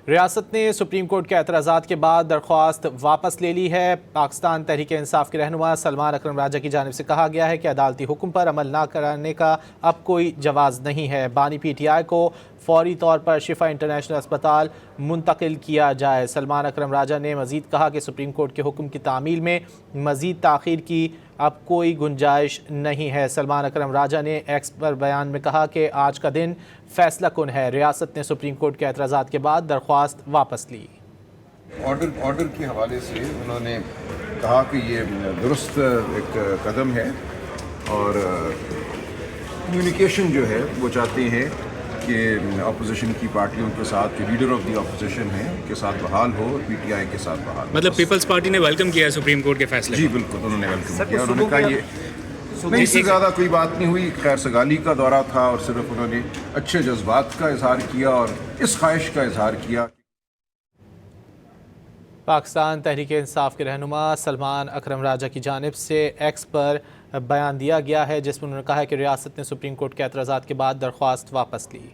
ریاست نے supreme court کے اعتراضات کے بعد درخواست واپس لے لی ہے۔ پاکستان تحریک انصاف کے رہنما سلمان اکرم راجہ کی جانب سے کہا گیا ہے کہ عدالتی حکم پر عمل نہ کرانے کا اب کوئی جواز نہیں ہے۔ بانی پی ٹی آئی کو فوری طور پر شفا انٹرنیشنل اسپتال منتقل کیا جائے۔ سلمان اکرم راجہ نے مزید کہا کہ سپریم کورٹ کے حکم کی تعمیل میں مزید تاخیر کی اب کوئی گنجائش نہیں ہے۔ سلمان اکرم راجہ نے ایکس پر بیان میں کہا کہ آج کا دن فیصلہ کن ہے۔ ریاست نے سپریم کورٹ کے اعتراضات کے بعد درخواست واپس لی۔ آرڈر کے حوالے سے انہوں نے کہا کہ یہ درست ایک قدم ہے اور کمیونیکیشن جو ہے وہ چاہتے ہیں کہ اپوزیشن کی پارٹیوں کے ساتھ جو لیڈر آف دی اپوزیشن ہیں کے ساتھ بحال ہو، پی ٹی آئی کے ساتھ بحال ہو۔ مطلب پیپلز پارٹی نے ویلکم کیا ہے سپریم کورٹ کے فیصلے؟ جی بالکل، انہوں نے ویلکم کیا۔ انہوں نے کہا یہ نہیں، اس سے زیادہ کوئی بات نہیں ہوئی، خیر سگالی کا دورہ تھا اور صرف انہوں نے اچھے جذبات کا اظہار کیا اور اس خواہش کا اظہار کیا۔ پاکستان تحریک انصاف کے رہنما سلمان اکرم راجہ کی جانب سے ایکس پر بیان دیا گیا ہے جس میں انہوں نے کہا ہے کہ ریاست نے سپریم کورٹ کے اعتراضات کے بعد درخواست واپس لی۔